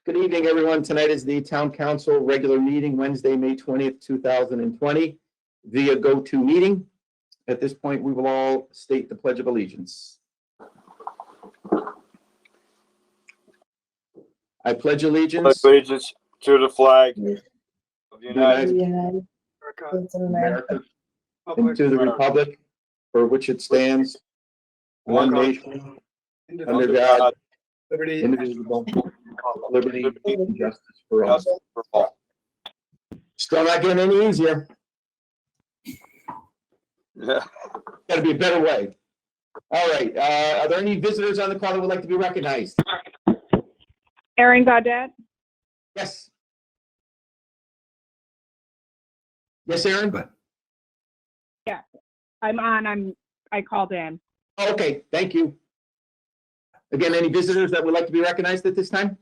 Good evening, everyone. Tonight is the Town Council regular meeting, Wednesday, May 20th, 2020, via GoToMeeting. At this point, we will all state the Pledge of Allegiance. I pledge allegiance to the flag of the United States of America, and to the republic for which it stands, one nation, under God, indivisible, liberty and justice for all. Still not getting any easier. Yeah. Got to be a better way. All right. Are there any visitors on the call that would like to be recognized? Erin Gaudet. Yes. Yes, Aaron? Yeah, I'm on. I called in. Okay, thank you. Again, any visitors that would like to be recognized at this time?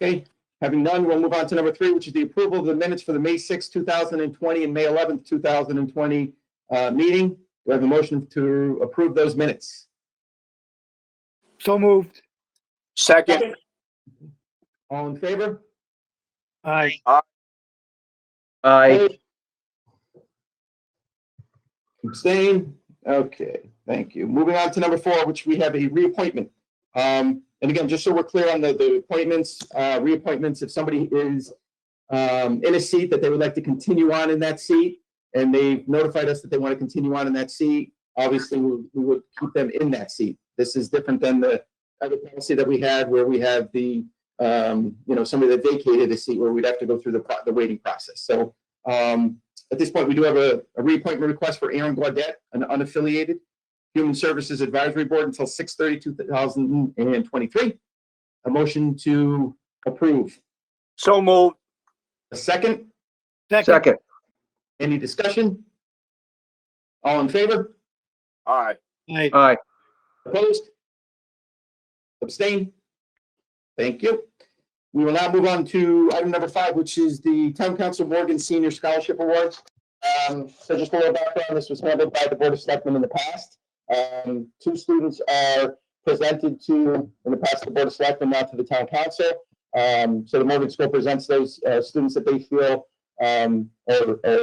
Okay, having none, we'll move on to number 3, which is the approval of the minutes for the May 6th, 2020 and May 11th, 2020 meeting. Do I have a motion to approve those minutes? So moved. Second. All in favor? Aye. Aye. Abstain? Okay, thank you. Moving on to number 4, which we have a reappointment. And again, just so we're clear on the appointments, reappointments, if somebody is in a seat that they would like to continue on in that seat, and they've notified us that they want to continue on in that seat, obviously we would keep them in that seat. This is different than the other policy that we had where we have the, somebody that vacated a seat where we'd have to go through the waiting process. So at this point, we do have a reappointment request for Erin Gaudet, an unaffiliated Human Services Advisory Board until 6/30/2023. A motion to approve. So moved. A second? Second. Any discussion? All in favor? Aye. Aye. Opposed? Abstain? Thank you. We will now move on to item number 5, which is the Town Council Morgan Senior Scholarship Awards. So just a little background, this was handled by the Board of Selectmen in the past. 2 students are presented to, in the past, the Board of Selectmen, now to the Town Council. So the Morgan School presents those students that they feel are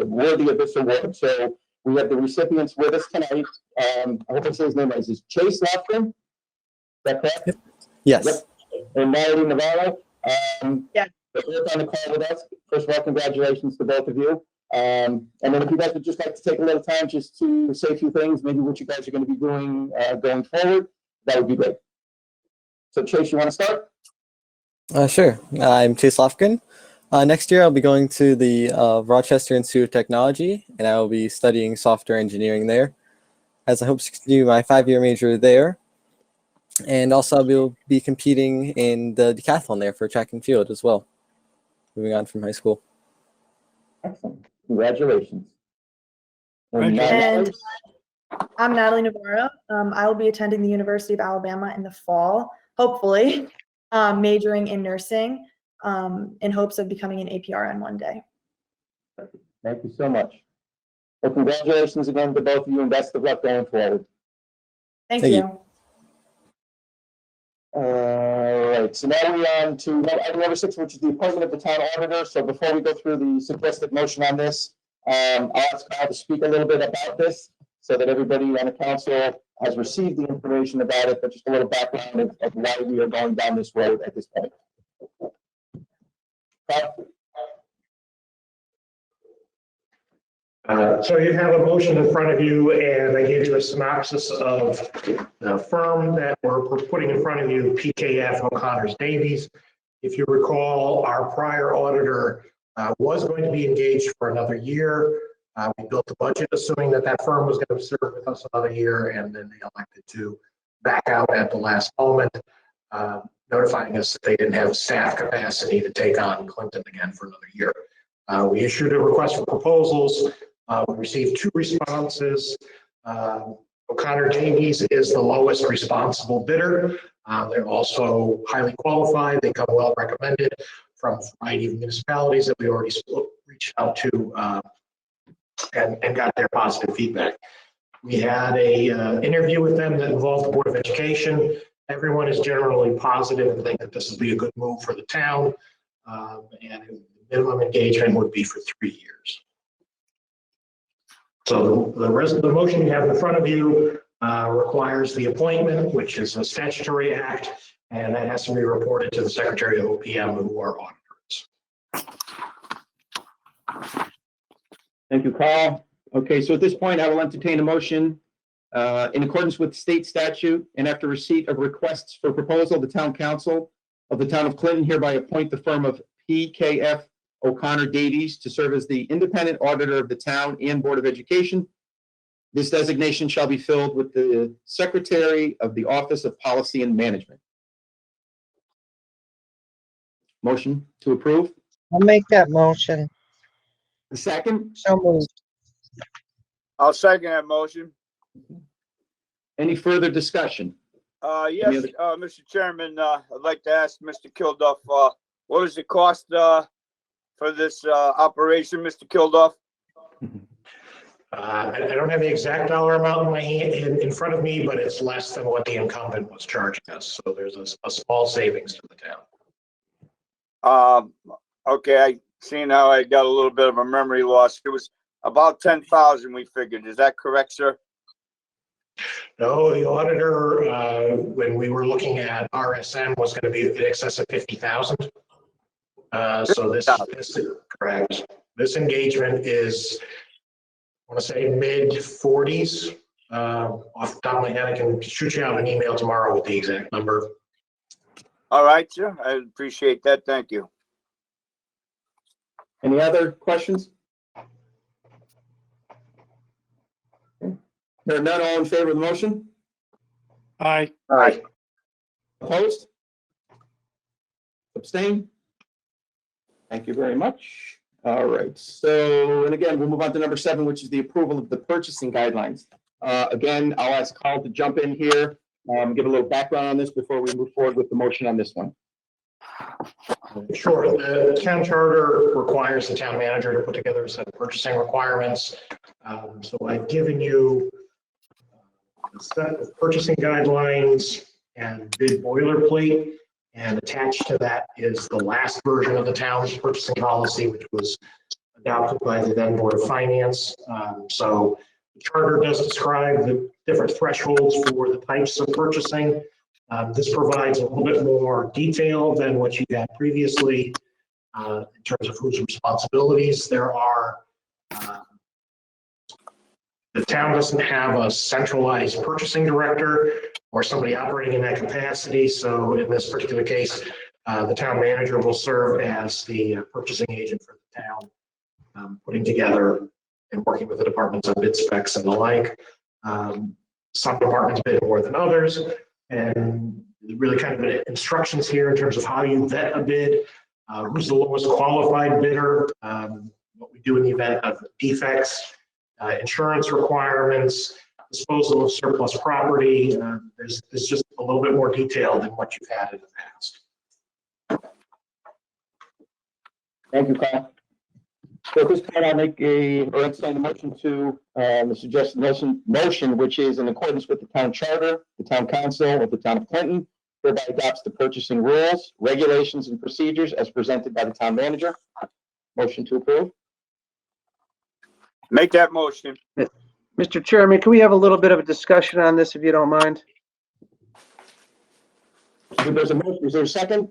worthy of this award. So we have the recipients with us tonight. I hope I say his name right. Is this Chase Lofgren? Is that correct? Yes. Yep. And Natalie Navarro. Yes. They're both on the call with us. First of all, congratulations to both of you. And then if you guys would just like to take a little time just to say a few things, maybe what you guys are going to be doing going forward, that would be great. So Chase, you want to start? Sure. I'm Chase Lofgren. Next year, I'll be going to the Rochester Institute of Technology, and I will be studying software engineering there, as I hope to continue my 5-year major there. And also, I will be competing in the decathlon there for track and field as well, moving on from high school. Excellent. Congratulations. And I'm Natalie Navarro. I will be attending the University of Alabama in the fall, hopefully, majoring in nursing in hopes of becoming an APRN one day. Thank you so much. Well, congratulations again to both of you and best of luck going forward. Thank Thank you. All right, so now we're on to item number 6, which is the appointment of the town auditor. So before we go through the suggested motion on this, I'll ask Kyle to speak a little bit about this so that everybody on the council has received the information about it, but just a little background of why we are going down this road at this point. Kyle? So you have a motion in front of you, and I gave you a synopsis of the firm that we're putting in front of you, PKF O'Connors Davies. If you recall, our prior auditor was going to be engaged for another year. We built a budget assuming that that firm was going to serve with us another year, and then they elected to back out at the last moment, notifying us that they didn't have staff capacity to take on Clinton again for another year. We issued a request for proposals. We received 2 responses. O'Connor Davies is the lowest responsible bidder. They're also highly qualified. They come well recommended from a variety of municipalities that we already reached out to and got their positive feedback. We had a interview with them that involved the Board of Education. everyone is generally positive and think that this will be a good move for the town. And the minimum engagement would be for 3 years. So the motion you have in front of you requires the appointment, which is a statutory act, and that has to be reported to the Secretary of OPM, who are auditors. Thank you, Carl. Okay, so at this point, I will entertain a motion in accordance with state statute and after receipt of requests for proposal, the town council of the town of Clinton hereby appoint the firm of PKF O'Connor Davies to serve as the independent auditor of the town and Board of Education. This designation shall be filled with the Secretary of the Office of Policy and Management. Motion to approve. I'll make that motion. The second, So moved. I'll second that motion. any further discussion? Yes, Any Mr. Chairman, I'd like to ask Mr. Kilduff, what is the cost, for this, operation, Mr. Kilduff? I don't have the exact dollar amount in my hand, in front of me, but it's less than what the incumbent was charging us. So there's a small savings to the town. Okay, I seen how I got a little bit of a memory loss. It was about 10,000 we figured. Is that correct, sir? No, the auditor, when we were looking at RSM, was going to be in excess of 50,000. So this is correct. This engagement is, I want to say mid 40s. Off the top of my head, I can shoot you out an email tomorrow with the exact number. All right, sir. I appreciate that. Thank you. Any other questions? There are none, all in favor of the motion? Aye. Aye. Opposed? Abstain? Thank you very much. All right, so, and again, we'll move on to number 7, which is the approval of the purchasing guidelines. Again, I'll ask Carl to jump in here, give a little background on this before we move forward with the motion on this one. Sure. The town charter requires the town manager to put together a set of purchasing requirements. So I've given you a set of purchasing guidelines and bid boilerplate, and attached to that is the last version of the town's purchasing policy, which was adopted by the then Board of Finance. So the charter does describe the different thresholds for the types of purchasing. This provides a little bit more detail than what you had previously in terms of whose responsibilities there are. The town doesn't have a centralized purchasing director or somebody operating in that capacity. So in this particular case, the town manager will serve as the purchasing agent for the town, putting together and working with the departments on bid specs and the like. Some departments bid more than others, and really kind of instructions here in terms of how you vet a bid, who's the lowest qualified bidder, what we do in the event of defects, insurance requirements, disposal of surplus property. There's just a little bit more detail than what you've had in the past. Thank you, Carl. So at this point, I'll make or entertain a motion to the suggested motion, which is in accordance with the town charter, the town council of the town of Clinton hereby adopts the purchasing rules, regulations, and procedures as presented by the town manager. Motion to approve. Make that motion. Mr. Chairman, can we have a little bit of a discussion on this, if you don't mind? So there's a motion. Is there a second?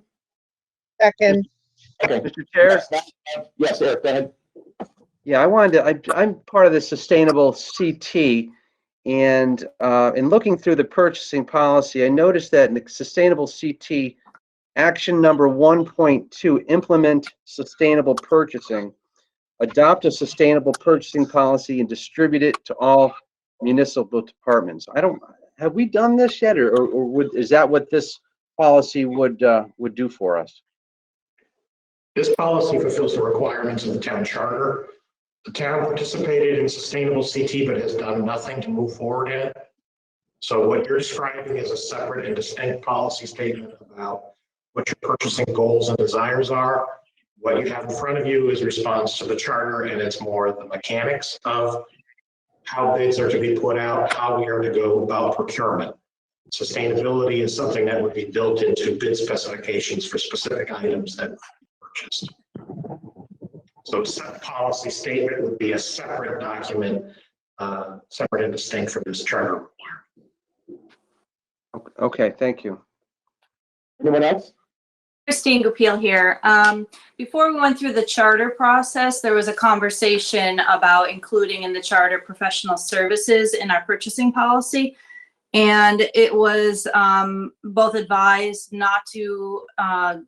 Second. Okay. Mr. Chair? Yes, Eric, go ahead. Yeah, I wanted to, I'm part of the Sustainable CT, and in looking through the purchasing policy, I noticed that in the Sustainable CT, action number 1.2, implement sustainable purchasing, adopt a sustainable purchasing policy and distribute it to all municipal departments. Have we done this yet, or is that what this policy would do for us? This policy fulfills the requirements of the town charter. The town participated in Sustainable CT, but has done nothing to move forward in it. So what you're describing is a separate and distinct policy statement about what your purchasing goals and desires are. What you have in front of you is a response to the charter, and it's more the mechanics of how bids are to be put out, how we are to go about procurement. Sustainability is something that would be built into bid specifications for specific items that are purchased. So a policy statement would be a separate document, separate and distinct from this charter. Okay, thank you. Anyone else? Christine Goupil here. Before we went through the charter process, there was a conversation about including in the charter professional services in our purchasing policy. And it was both advised not to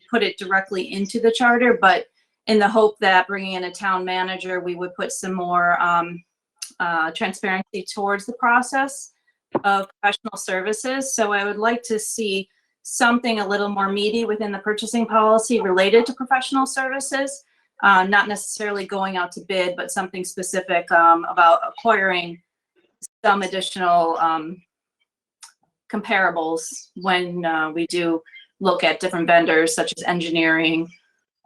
put it directly into the charter, but in the hope that bringing in a town manager, we would put some more transparency towards the process of professional services. So I would like to see something a little more meaty within the purchasing policy related to professional services, not necessarily going out to bid, but something specific about acquiring some additional comparables when we do look at different vendors such as engineering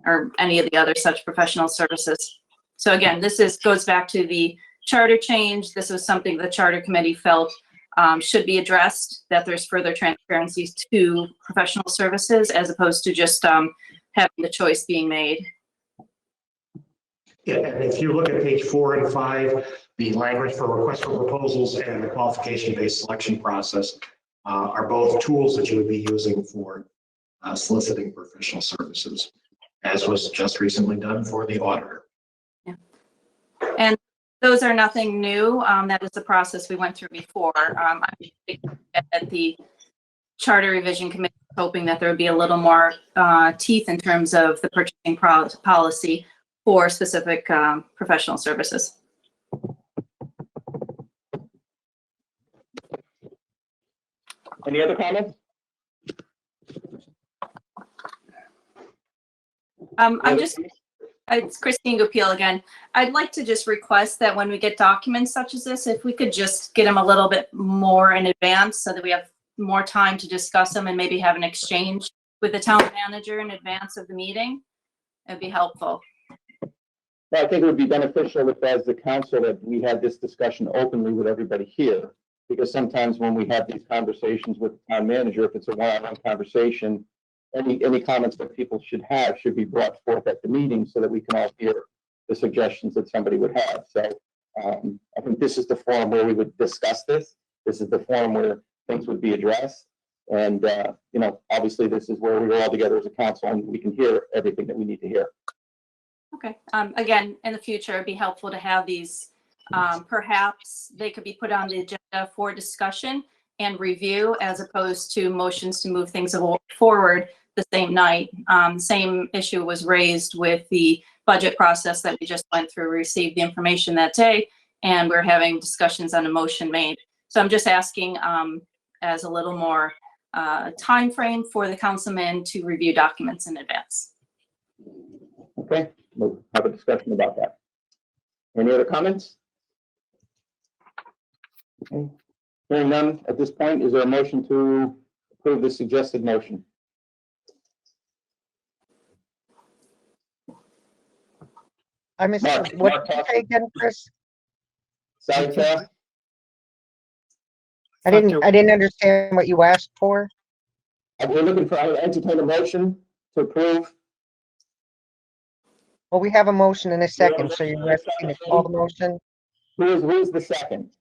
or any of the other such professional services. So again, this goes back to the charter change. This was something the charter committee felt should be addressed, that there's further transparency to professional services as opposed to just having the choice being made. Yeah, and if you look at page 4 and 5, the language for request for proposals and the qualification-based selection process are both tools that you would be using for soliciting professional services, as was just recently done for the auditor. Yeah. And those are nothing new. That is the process we went through before. I think at the Charter Revision Committee, hoping that there would be a little more teeth in terms of the purchasing policy for specific professional services. Any other comments? It's Christine Goupil again. I'd like to just request that when we get documents such as this, if we could just get them a little bit more in advance so that we have more time to discuss them and maybe have an exchange with the town manager in advance of the meeting, it'd be helpful. Well, I think it would be beneficial if, as the council, that we had this discussion openly with everybody here. Because sometimes when we have these conversations with the town manager, if it's a one-on-one conversation, any comments that people should have should be brought forth at the meeting so that we can all hear the suggestions that somebody would have. So I think this is the forum where we would discuss this. This is the forum where things would be addressed. And, you know, obviously this is where we're all together as a council and we can hear everything that we need to hear. Okay. Again, in the future, it'd be helpful to have these. Perhaps they could be put on the agenda for discussion and review as opposed to motions to move things forward the same night. Same issue was raised with the budget process that we just went through, received the information that day, and we're having discussions on a motion made. So I'm just asking as a little more time frame for the councilman to review documents in advance. Okay, we'll have a discussion about that. Any other comments? Okay. Hearing none at this point, is there a motion to approve the suggested motion? I missed, Mark, what Mark did you Costa. say again, Chris? Sally Fast? I didn't understand what you asked for. We're looking for, I would entertain a motion to approve. Well, we have a motion in a second, so you're asking to call the motion. Who is the second?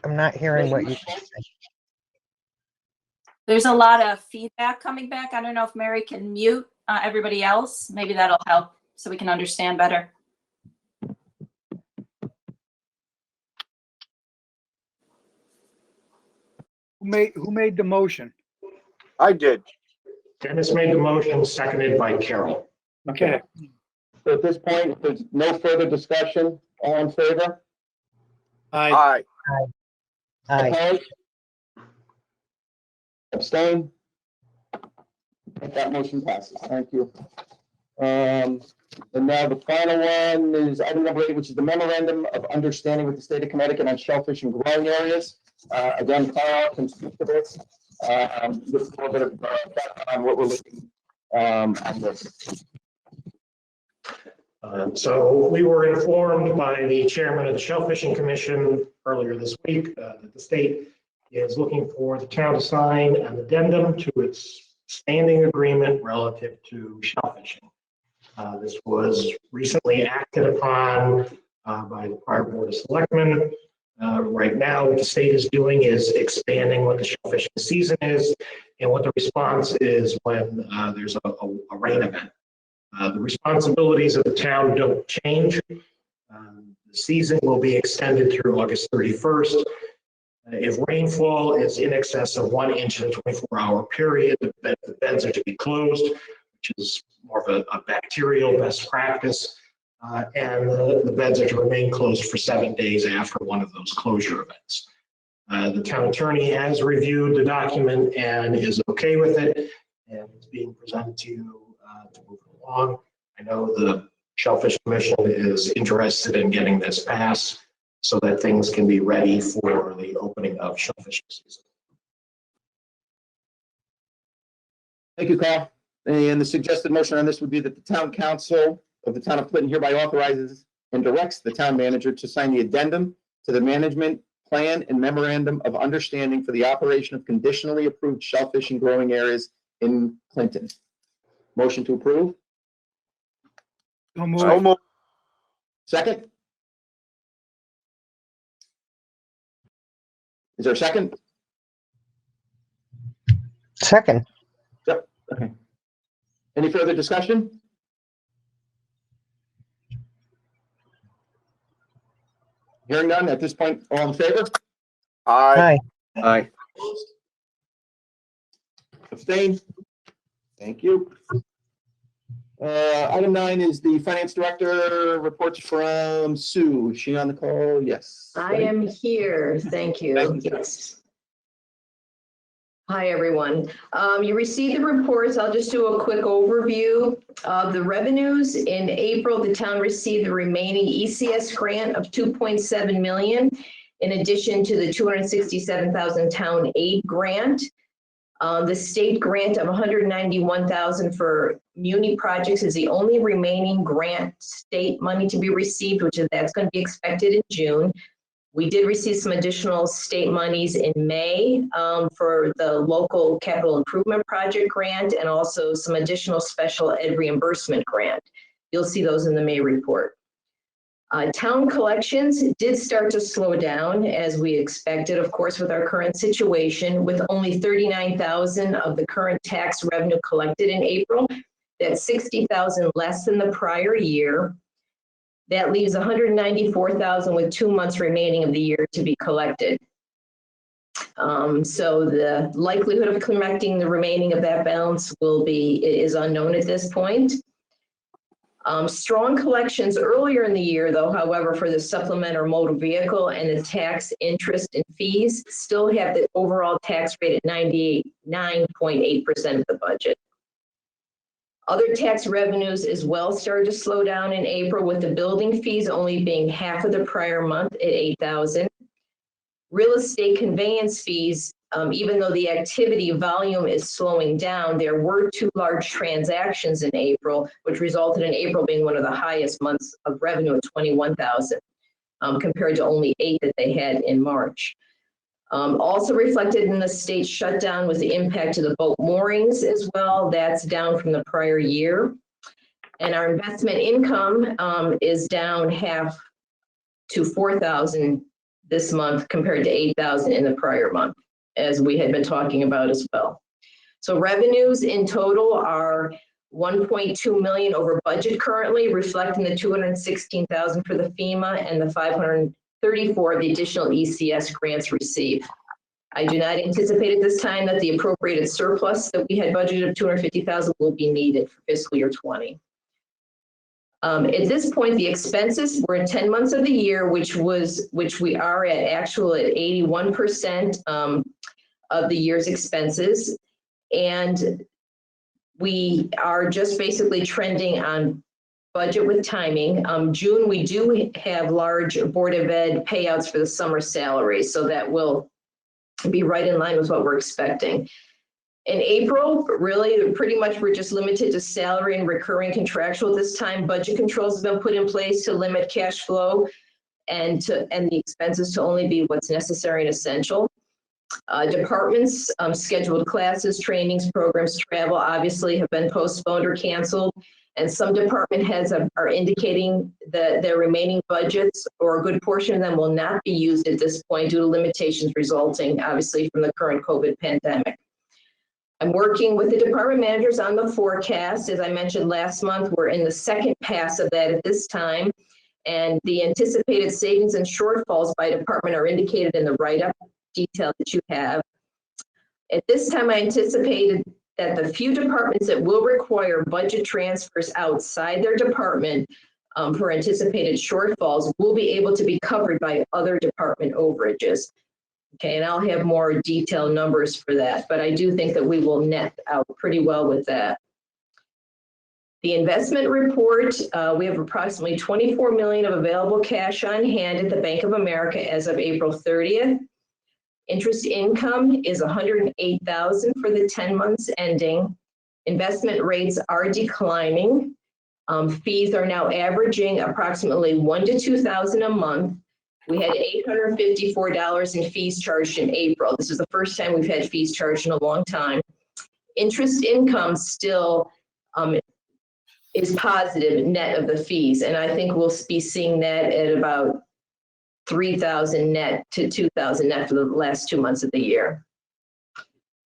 I'm not hearing what you said. There's a lot of feedback coming back. I don't know if Mary can mute everybody else. Maybe that'll help so we can understand better. Who made the motion? I did. Dennis made the motion, seconded by Carol. Okay, So at this point, if there's no further discussion, all in favor? aye. Aye. Aye. Opposed? Abstain? That motion passes. Thank you. And now the final one is item number 8, which is the memorandum of understanding with the state of Connecticut on shellfish and growing areas. Again, Carl can speak to this. Just a little bit of background on what we're looking on this. So we were informed by the chairman of the Shellfishing Commission earlier this week that the state is looking for the town to sign an addendum to its standing agreement relative to shellfishing. This was recently acted upon by the prior board of selectmen. Right now, what the state is doing is expanding what the shellfishing season is and what the response is when there's a rain event. The responsibilities of the town don't change. The season will be extended through August 31st. If rainfall is in excess of 1 inch in a 24-hour period, the beds are to be closed, which is more of a bacterial best practice. And the beds are to remain closed for 7 days after one of those closure events. The town attorney has reviewed the document and is okay with it, and it's being presented to you to move it along. I know the Shellfish Commission is interested in getting this passed so that things can be ready for the opening of shellfishing season. Thank you, Carl. And the suggested motion on this would be that the town council of the town of Clinton hereby authorizes and directs the town manager to sign the addendum to the management plan and memorandum of understanding for the operation of conditionally approved shellfishing growing areas in Clinton. Motion to approve. So moved. So moved. Second? Is there a second? Second. Yep. Okay. Any further discussion? Hearing none, at this point, all in favor? Aye. Aye. Aye. Abstain? Thank you. Item 9 is the finance director reports from Sue. Is she on the call? Yes. I am here. Thank you. Thank you. Yes. Hi, everyone. You received the reports. I'll just do a quick overview of the revenues. In April, the town received the remaining ECS grant of 2.7 million, in addition to the 267,000 town aid grant. The state grant of 191,000 for muni projects is the only remaining grant state money to be received, that's going to be expected in June. We did receive some additional state monies in May for the local capital improvement project grant, and also some additional special ed reimbursement grant. You'll see those in the May report. Town collections did start to slow down, as we expected, of course, with our current situation, with only 39,000 of the current tax revenue collected in April. That's 60,000 less than the prior year. That leaves 194,000 with 2 months remaining of the year to be collected. So the likelihood of collecting the remaining of that balance is unknown at this point. Strong collections earlier in the year, though, however, for the supplement or motor vehicle and the tax interest and fees still have the overall tax rate at 99.8% of the budget. Other tax revenues as well started to slow down in April, with the building fees only being half of the prior month at 8,000. Real estate conveyance fees, even though the activity volume is slowing down, there were 2 large transactions in April, which resulted in April being one of the highest months of revenue at 21,000, compared to only 8 that they had in March. Also reflected in the state shutdown was the impact to the boat moorings as well. That's down from the prior year. And our investment income is down half to 4,000 this month compared to 8,000 in the prior month, as we had been talking about as well. So revenues in total are 1.2 million over budget currently, reflecting the 216,000 for the FEMA and the 534 of the additional ECS grants received. I do not anticipate at this time that the appropriated surplus that we had budgeted of 250,000 will be needed for fiscal year 20. At this point, the expenses were in 10 months of the year, which we are at 81% of the year's expenses. And we are just basically trending on budget with timing. June, we do have large Board of Ed payouts for the summer salaries, so that will be right in line with what we're expecting. In April, really, pretty much we're just limited to salary and recurring contractual this time. Budget controls have been put in place to limit cash flow and the expenses to only be what's necessary and essential. Departments, scheduled classes, trainings, programs, travel obviously have been postponed or canceled. And some department heads are indicating that their remaining budgets, or a good portion of them, will not be used at this point due to limitations resulting obviously from the current COVID pandemic. I'm working with the department managers on the forecast. As I mentioned last month, we're in the second pass of that at this time. And the anticipated savings and shortfalls by department are indicated in the write-up detail that you have. At this time, I anticipated that the few departments that will require budget transfers outside their department for anticipated shortfalls will be able to be covered by other department overages. Okay, and I'll have more detailed numbers for that, but I do think that we will net out pretty well with that. The investment report, we have approximately 24 million of available cash on hand at the Bank of America as of April 30th. Interest income is 108,000 for the 10 months ending. Investment rates are declining. Fees are now averaging approximately $1,000 to $2,000 a month. We had $854 in fees charged in April. This is the first time we've had fees charged in a long time. Interest income still is positive net of the fees, and I think we'll be seeing that at about 3,000 net to 2,000 net for the last 2 months of the year.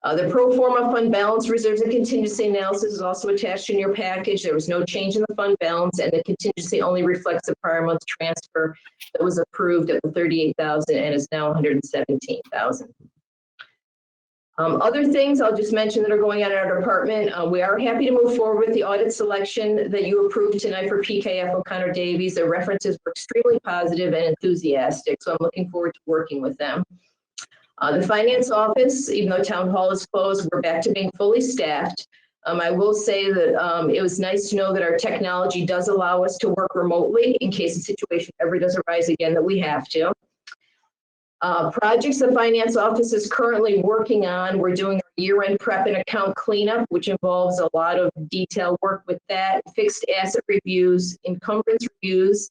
The pro forma fund balance reserves and contingency analysis is also attached in your package. There was no change in the fund balance, and the contingency only reflects the prior month's transfer that was approved at the 38,000 and is now 117,000. Other things I'll just mention that are going on in our department. We are happy to move forward with the audit selection that you approved tonight for PKF O'Connor Davies. Their references were extremely positive and enthusiastic, so I'm looking forward to working with them. The finance office, even though town hall is closed, we're back to being fully staffed. I will say that it was nice to know that our technology does allow us to work remotely in case the situation ever does arise again that we have to. Projects the finance office is currently working on. We're doing our year-end prep and account cleanup, which involves a lot of detailed work with that, fixed asset reviews, encumbrance reviews.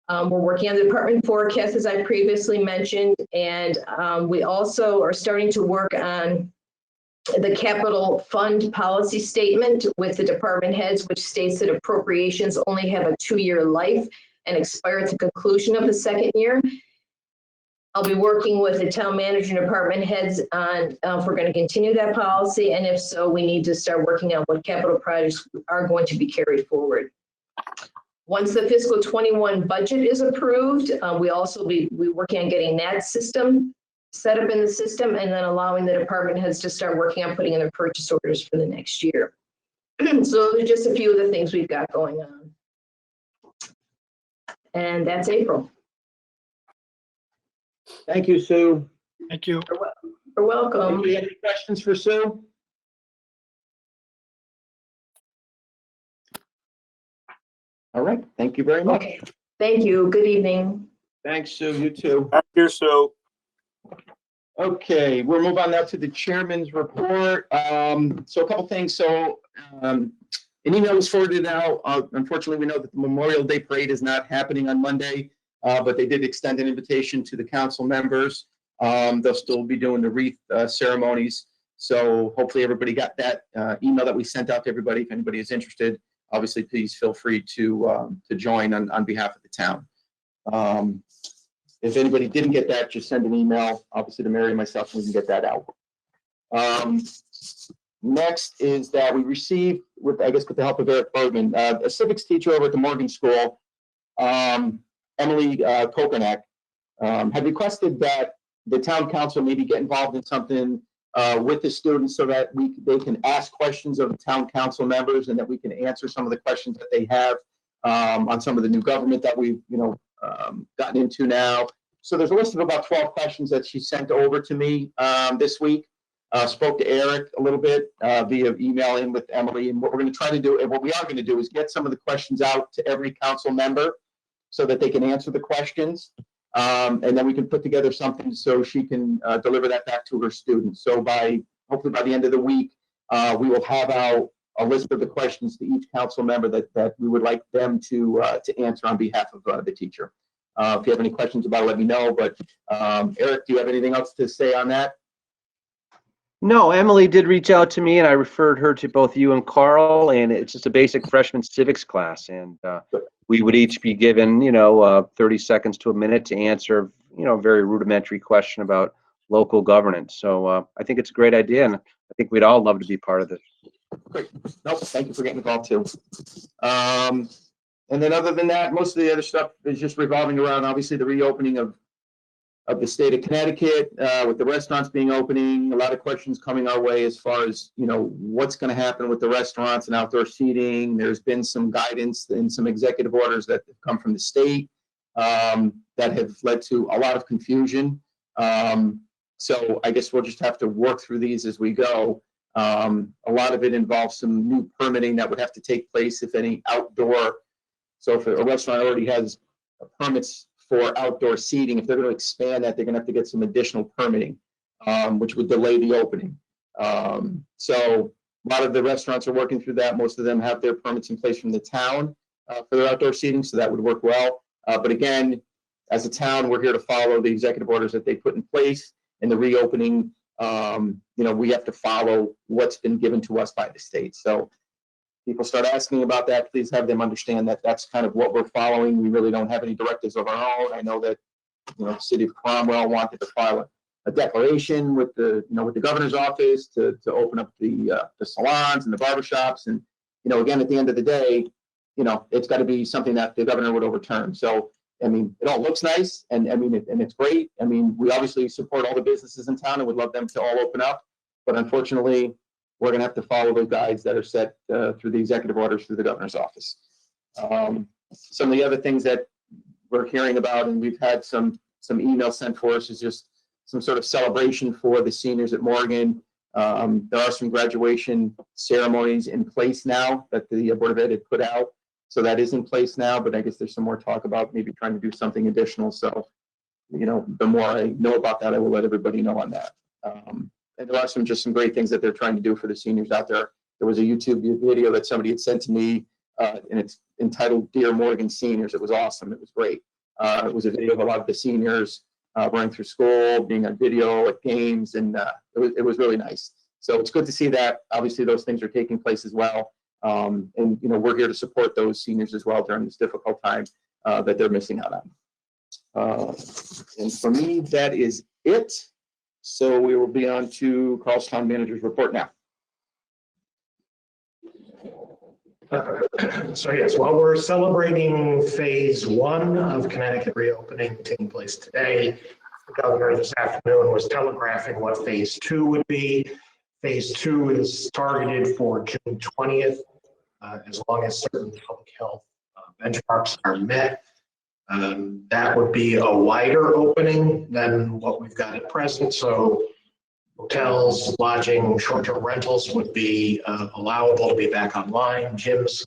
We're working on the department forecast, as I previously mentioned, and we also are starting to work on the capital fund policy statement with the department heads, which states that appropriations only have a 2-year life and expire at the conclusion of the second year. I'll be working with the town manager and department heads on if we're going to continue that policy, and if so, we need to start working on what capital projects are going to be carried forward. Once the fiscal 21 budget is approved, we also be working on getting that system set up in the system, and then allowing the department heads to start working on putting in their purchase orders for the next year. So those are just a few of the things we've got going on. And that's April. Thank you, Sue. Thank you. You're welcome. Anybody have any questions for Sue? All right, thank you very much. Okay. Thank you. Good evening. Thanks, Sue. You too. Thank you, Sue. Okay, we'll move on now to the chairman's report. So a couple things. So an email was forwarded out. Unfortunately, we know that the Memorial Day parade is not happening on Monday, but they did extend an invitation to the council members. They'll still be doing the wreath ceremonies. So hopefully everybody got that email that we sent out to everybody. If anybody is interested, obviously, please feel free to join on behalf of the town. If anybody didn't get that, just send an email, obviously, to Mary and myself, and we can get that out. Next is that we received, with the help of Eric Bergman, a civics teacher over at the Morgan School, Emily Kokonak, had requested that the town council maybe get involved in something with the students so that they can ask questions of the town council members, and that we can answer some of the questions that they have on some of the new government that we've gotten into now. So there's a list of about 12 questions that she sent over to me this week. Spoke to Eric a little bit via email in with Emily, and what we're going to try to do, and what we are going to do, is get some of the questions out to every council member so that they can answer the questions. And then we can put together something so she can deliver that back to her students. So by hopefully by the end of the week, we will have out a list of the questions to each council member that we would like them to answer on behalf of the teacher. If you have any questions about it, let me know. But Eric, do you have anything else to say on that? No, Emily did reach out to me, and I referred her to both you and Carl, and it's just a basic freshman civics class, and we would each be given, 30 seconds to a minute to answer, a very rudimentary question about local governance. So I think it's a great idea, and I think we'd all love to be part of this. Great. Nope. Thank you for getting involved too. And then other than that, most of the other stuff is just revolving around obviously the reopening of the state of Connecticut, with the restaurants being opening. A lot of questions coming our way as far as what's going to happen with the restaurants and outdoor seating. There's been some guidance and some executive orders that have come from the state that have led to a lot of confusion. So I guess we'll just have to work through these as we go. A lot of it involves some new permitting that would have to take place if any outdoor. So if a restaurant already has permits for outdoor seating, if they're going to expand that, they're going to have to get some additional permitting, which would delay the opening. So a lot of the restaurants are working through that. Most of them have their permits in place from the town for their outdoor seating, so that would work well. But again, as a town, we're here to follow the executive orders that they put in place, and the reopening, we have to follow what's been given to us by the state. So people start asking about that, please have them understand that that's kind of what we're following. We really don't have any directives of our own. I know that, the city of Cromwell wanted to file a declaration with the governor's office to open up the salons and the barbershops. And, again, at the end of the day, it's got to be something that the governor would overturn. So, it all looks nice and it's great. We obviously support all the businesses in town and would love them to all open up. But unfortunately, we're going to have to follow the guides that are set through the executive orders through the governor's office. Some of the other things that we're hearing about, and we've had some emails sent for us, is just some sort of celebration for the seniors at Morgan. There are some graduation ceremonies in place now that the Board of Ed had put out. So that is in place now, but I guess there's some more talk about maybe trying to do something additional. So, the more I know about that, I will let everybody know on that. And there are some great things that they're trying to do for the seniors out there. There was a YouTube video that somebody had sent to me, and it's entitled "Dear Morgan Seniors." It was awesome. It was great. It was a video of a lot of the seniors running through school, being on video at games, and it was really nice. So it's good to see that. Obviously, those things are taking place as well. And we're here to support those seniors as well during this difficult time that they're missing out on. And for me, that is it. So we will be on to Carl's Town Manager's report now. So yes, while we're celebrating phase 1 of Connecticut reopening taking place today, the governor this afternoon was telegraphing what phase 2 would be. Phase 2 is targeted for June 20th, as long as certain public health benchmarks are met. That would be a wider opening than what we've got at present. So hotels, lodging, short-term rentals would be allowable to be back online. Gyms,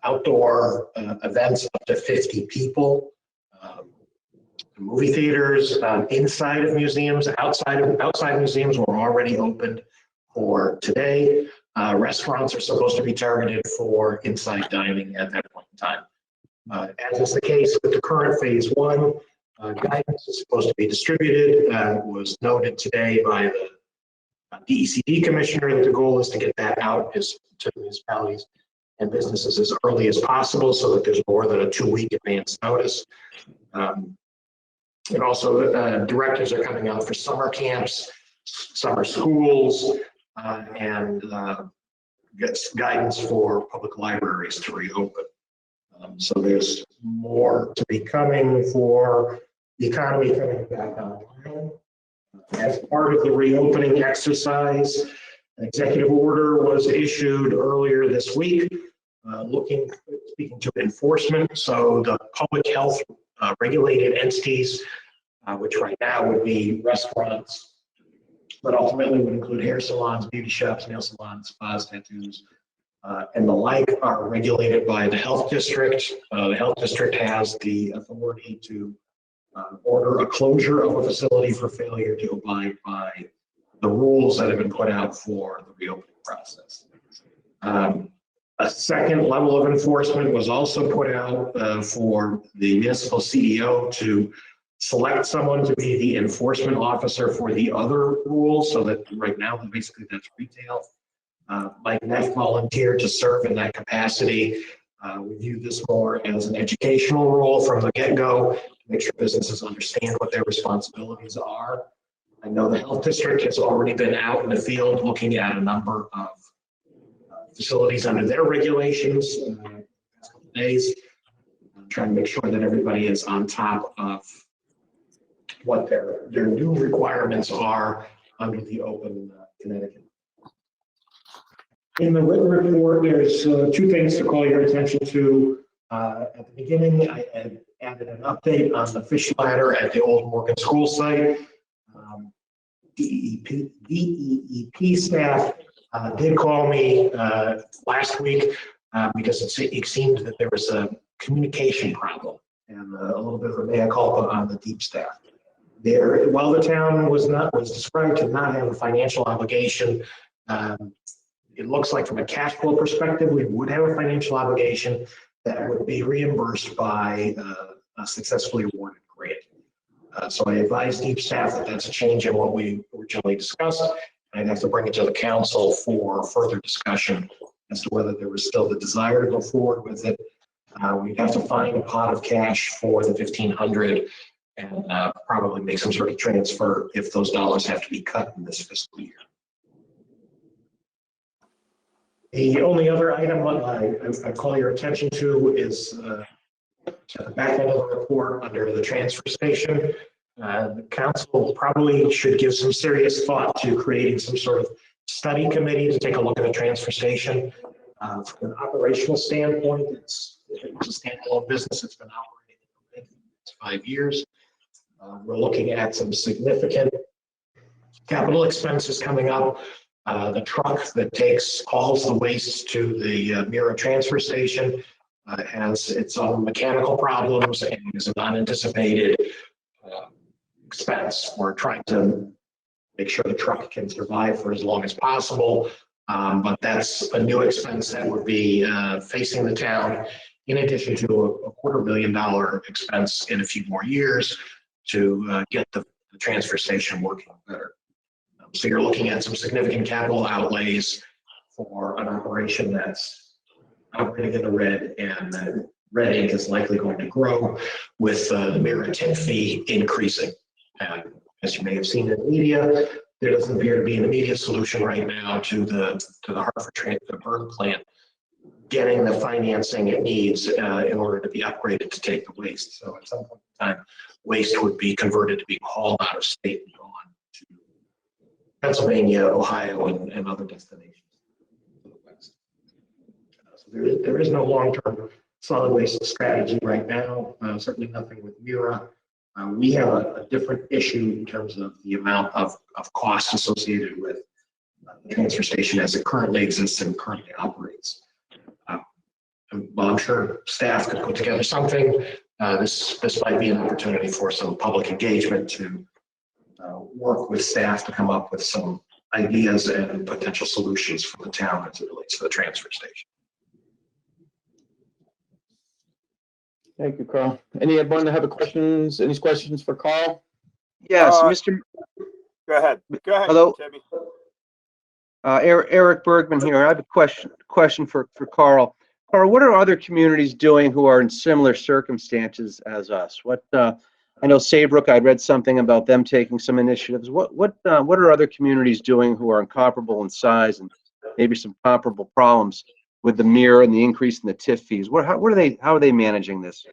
outdoor events up to 50 people. Movie theaters inside of museums, outside museums were already opened for today. Restaurants are supposed to be targeted for inside dining at that point in time. As is the case with the current phase 1, guidance is supposed to be distributed. It was noted today by the DECD commissioner that the goal is to get that out to municipalities and businesses as early as possible so that there's more than a 2-week advance notice. And also directives are coming out for summer camps, summer schools, and gets guidance for public libraries to reopen. So there's more to be coming for the economy coming back online. As part of the reopening exercise, an executive order was issued earlier this week, speaking to enforcement. So the public health regulated entities, which right now would be restaurants, but ultimately would include hair salons, beauty shops, nail salons, spas, tattoos, and the like, are regulated by the health district. The health district has the authority to order a closure of a facility for failure to abide by the rules that have been put out for the reopening process. A second level of enforcement was also put out for the municipal CEO to select someone to be the enforcement officer for the other rules, so that right now, basically that's retail. Mike Neff volunteered to serve in that capacity. We view this more as an educational role from the get-go, to make sure businesses understand what their responsibilities are. I know the health district has already been out in the field looking at a number of facilities under their regulations in the past couple of days. I'm trying to make sure that everybody is on top of what their new requirements are under the open Connecticut. In the written report, there's two things to call your attention to. At the beginning, I had added an update on the fish ladder at the old Morgan School site. DEP staff did call me last week because it seemed that there was a communication problem and a little bit of a mea culpa on the DEP staff. While the town was described to not have a financial obligation, it looks like from a cash flow perspective, we would have a financial obligation that would be reimbursed by a successfully awarded grant. So I advised DEP staff that that's a change in what we originally discussed. I'd have to bring it to the council for further discussion as to whether there was still the desire to go forward with it. We'd have to find a pot of cash for the 1,500 and probably make some sort of transfer if those dollars have to be cut in this fiscal year. The only other item I call your attention to is at the back end of the report under the transfer station. The council probably should give some serious thought to creating some sort of study committee to take a look at the transfer station. From an operational standpoint, it's a standalone business. It's been operating for 5 years. We're looking at some significant capital expenses coming up. The truck that hauls the waste to the Mira transfer station has its own mechanical problems and is an unanticipated expense. We're trying to make sure the truck can survive for as long as possible, but that's a new expense that would be facing the town, in addition to a $250,000 expense in a few more years to get the transfer station working better. So you're looking at some significant capital outlays for an operation that's operating in the red, and the red ink is likely going to grow with the Mira tip fee increasing. And as you may have seen in the media, there doesn't appear to be an immediate solution right now to the Hartford the burn plant getting the financing it needs in order to be upgraded to take the waste. So at some point in time, waste would be converted to being hauled out of state and gone to Pennsylvania, Ohio, and other destinations to the west. So there is no long-term solid waste strategy right now, certainly nothing with Mira. We have a different issue in terms of the amount of costs associated with the transfer station as it currently exists and currently operates. Well, I'm sure staff could put together something. This might be an opportunity for some public engagement to work with staff to come up with some ideas and potential solutions for the town as it relates to the transfer station. Thank you, Carl. Anyone have any questions for Carl? Yes, Mr. Go ahead. Hello. Timmy. Eric Bergman here. I have a question for Carl. Carl, what are other communities doing who are in similar circumstances as us? I know Saybrook, I read something about them taking some initiatives. What are other communities doing who are incomparable in size and maybe some comparable problems with the Mira and the increase in the TIF fees? How are they managing this?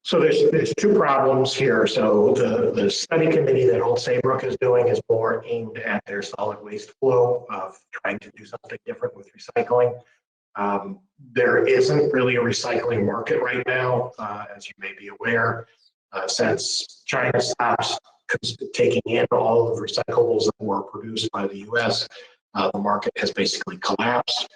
So there's two problems here. So the study committee that Old Saybrook is doing is more aimed at their solid waste flow of trying to do something different with recycling. There isn't really a recycling market right now, as you may be aware, since China stops taking in all of the recyclables that were produced by the US. The market has basically collapsed.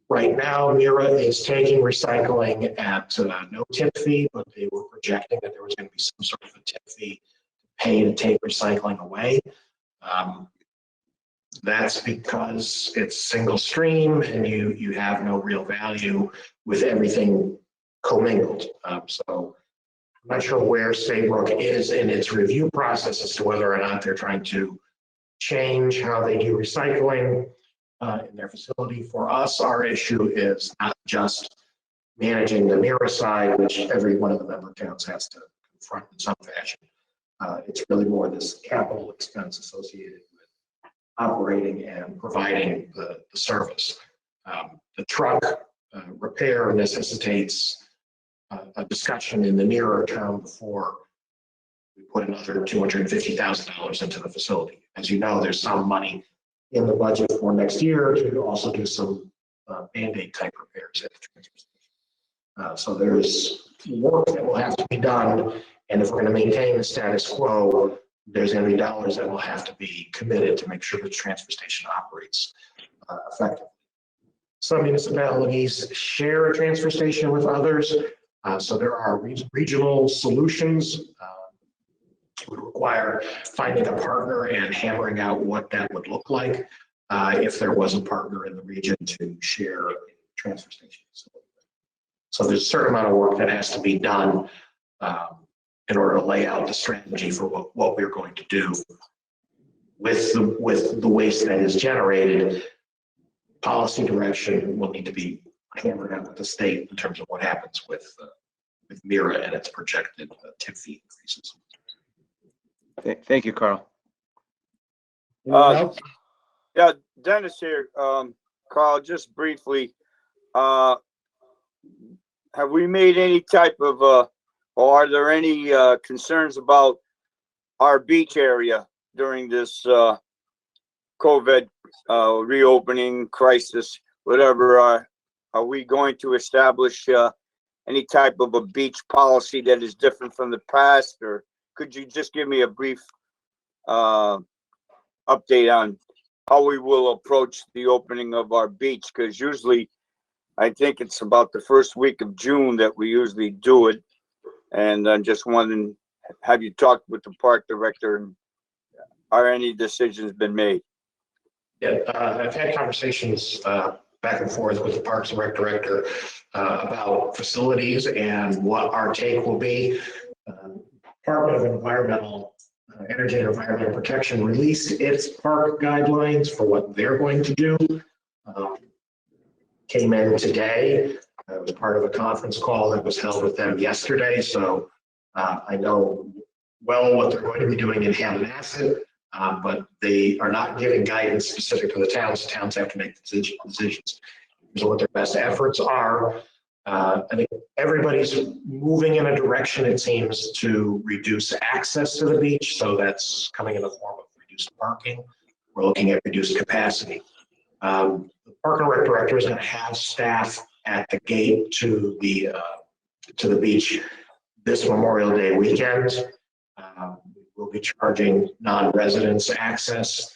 Right now, Mira is taking recycling at no tip fee, but they were projecting that there was going to be some sort of a tip fee to pay to take recycling away. That's because it's single stream and you have no real value with everything commingled. So I'm not sure where Saybrook is in its review process as to whether or not they're trying to change how they do recycling in their facility. For us, our issue is not just managing the mirror side, which every one of the member towns has to confront in some fashion. It's really more this capital expense associated with operating and providing the service. The truck repair necessitates a discussion in the nearer term before we put another $250,000 into the facility. As you know, there's some money in the budget for next year to also do some Band-Aid type repairs at the transfer station. So there's work that will have to be done, and if we're going to maintain the status quo, there's going to be dollars that will have to be committed to make sure the transfer station operates effectively. Some municipalities share a transfer station with others. So there are regional solutions. It would require finding a partner and hammering out what that would look like if there was a partner in the region to share a transfer station. So there's a certain amount of work that has to be done in order to lay out the strategy for what we're going to do with the waste that is generated. Policy direction will need to be hammered out with the state in terms of what happens with MIRA and its projected tip fee increases. Thank you, Carl. Yeah, Dennis here. Carl, just briefly, have we made any type of, or are there any concerns about our beach area during this COVID reopening crisis, whatever? Are we going to establish any type of a beach policy that is different from the past, or could you just give me a brief update on how we will approach the opening of our beach? Because usually, I think it's about the first week of June that we usually do it. And I'm just wondering, have you talked with the park director, and are any decisions been made? Yeah, I've had conversations back and forth with the Parks and Rec director about facilities and what our take will be. Department of Environmental Energy and Environmental Protection released its park guidelines for what they're going to do. Came in today. It was part of a conference call that was held with them yesterday. So I know well what they're going to be doing in Hammonasset, but they are not giving guidance specific to the towns. The towns have to make decisions. So what their best efforts are. I think everybody's moving in a direction, it seems, to reduce access to the beach. So that's coming in the form of reduced parking. We're looking at reduced capacity. The Park and Rec director is going to have staff at the gate to the beach this Memorial Day weekend. We'll be charging non-residents access.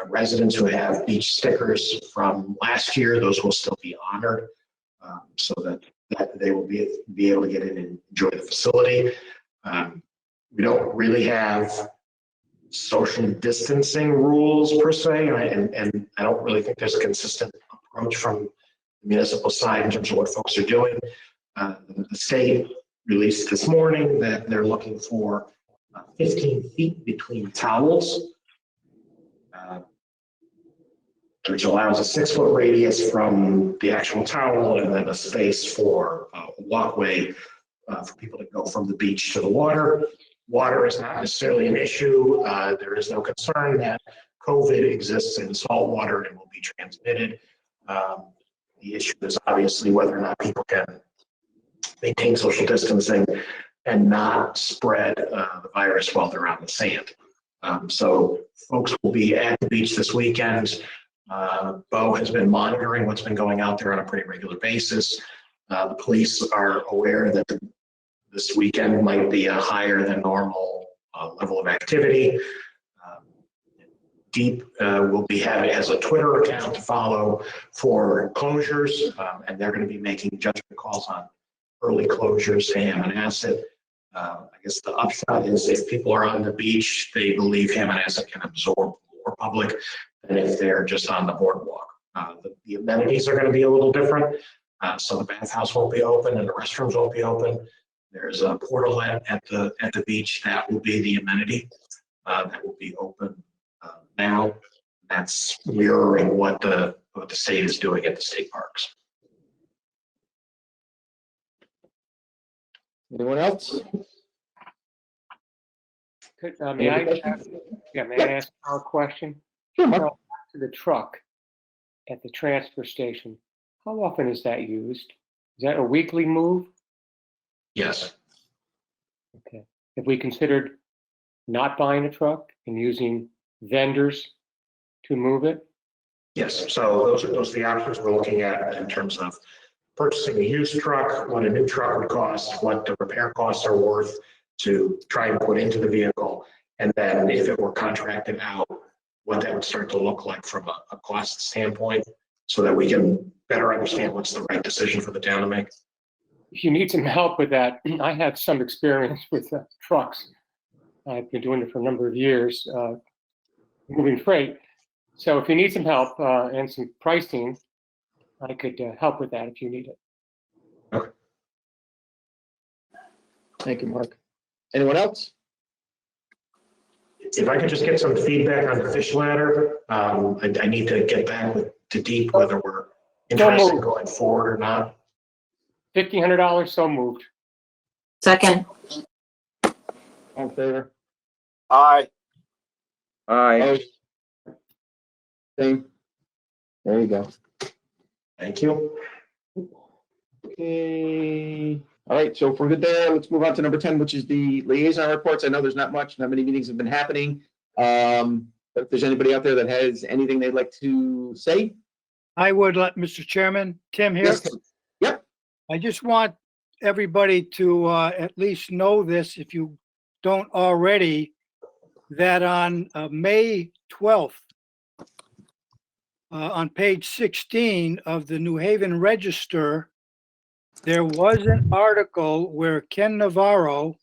Residents who have beach stickers from last year, those will still be honored, so that they will be able to get in and enjoy the facility. We don't really have social distancing rules per se, and I don't really think there's a consistent approach from the municipal side in terms of what folks are doing. The state released this morning that they're looking for 15 feet between towels, which allows a 6-foot radius from the actual towel and then a space for a walkway for people to go from the beach to the water. Water is not necessarily an issue. There is no concern that COVID exists in salt water and will be transmitted. The issue is obviously whether or not people can maintain social distancing and not spread the virus while they're on the sand. So folks will be at the beach this weekend. Bo has been monitoring what's been going out there on a pretty regular basis. The police are aware that this weekend might be a higher than normal level of activity. Deep has a Twitter account to follow for closures, and they're going to be making judgment calls on early closures to Hammonasset. I guess the upshot is if people are on the beach, they believe Hammonasset can absorb more public than if they're just on the boardwalk. The amenities are going to be a little different. So the bathhouse won't be open and the restrooms won't be open. There's a portal at the beach that will be the amenity that will be open now. That's mirroring what the state is doing at the state parks. Anyone else? May I ask our question? Sure, Mark. To the truck at the transfer station, how often is that used? Is that a weekly move? Yes. Okay. Have we considered not buying a truck and using vendors to move it? Yes, so those are the options we're looking at in terms of purchasing a used truck, what a new truck would cost, what the repair costs are worth to try and put into the vehicle. And then if it were contracted out, what that would start to look like from a cost standpoint so that we can better understand what's the right decision for the town to make. If you need some help with that, I have some experience with trucks. I've been doing it for a number of years, moving freight. So if you need some help and some pricing, I could help with that if you need it. Okay. Thank you, Mark. Anyone else? If I could just get some feedback on the fish ladder, I need to get back to Deep whether we're interested in going forward or not. $1,500, so moved. Second. All in favor? Aye. Aye. Same. There you go. Thank you. Okay. All right, so if we're good there, let's move on to number 10, which is the liaison reports. I know there's not much, not many meetings have been happening. But if there's anybody out there that has anything they'd like to say? I would let Mr. Chairman, Tim here. Yes, Tim. Yep. I just want everybody to at least know this, if you don't already, that on May 12th, on page 16 of the New Haven Register, there was an article where Ken Navarro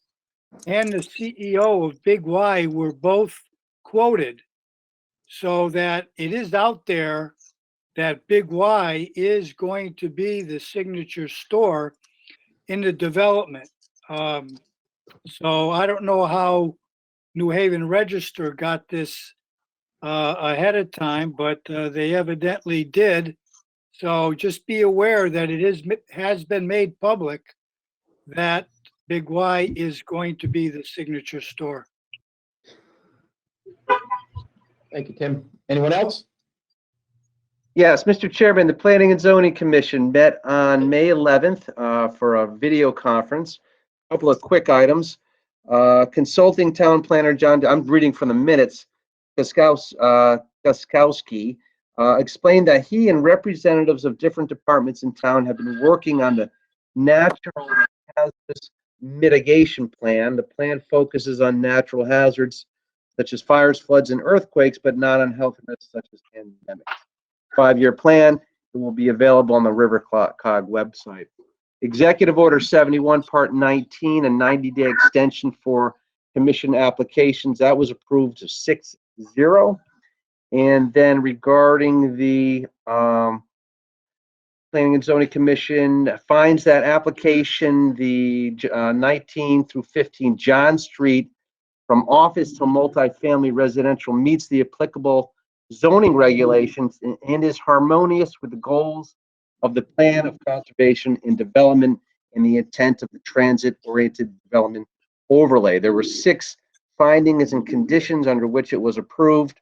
and the CEO of Big Y were both quoted, so that it is out there that Big Y is going to be the signature store in the development. So I don't know how New Haven Register got this ahead of time, but they evidently did. So just be aware that it has been made public that Big Y is going to be the signature store. Thank you, Tim. Anyone else? Yes, Mr. Chairman, the Planning and Zoning Commission met on May 11th for a video conference. A couple of quick items. Consulting town planner John, I'm reading from the minutes, Guskowski, explained that he and representatives of different departments in town have been working on the natural hazardous mitigation plan. The plan focuses on natural hazards such as fires, floods, and earthquakes, but not on health risks such as pandemics. 5-year plan. It will be available on the RiverCog website. Executive Order 71, Part 19, a 90-day extension for commission applications. That was approved to 6-0. And then regarding the Planning and Zoning Commission finds that application, the 19 through 15 John Street from office to multifamily residential meets the applicable zoning regulations and is harmonious with the goals of the plan of conservation and development and the intent of the transit-oriented development overlay. There were 6 findings and conditions under which it was approved.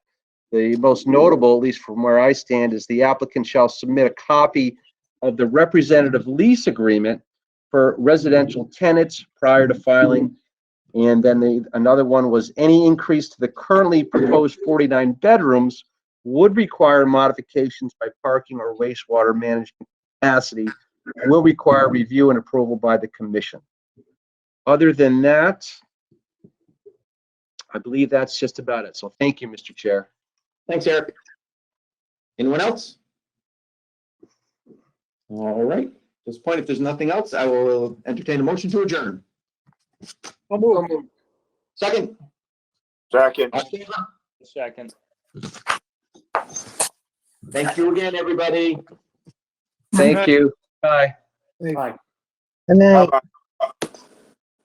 The most notable, at least from where I stand, is the applicant shall submit a copy of the representative lease agreement for residential tenants prior to filing. And then another one was any increase to the currently proposed 49 bedrooms would require modifications by parking or wastewater management capacity and will require review and approval by the commission. Other than that, I believe that's just about it. So thank you, Mr. Chair. Thanks, Eric. Anyone else? All right. At this point, if there's nothing else, I will entertain a motion to adjourn. I'll move. Second? Second. All in favor? Second. Thank you again, everybody. Thank you. Bye. Bye. Good night. Bye-bye.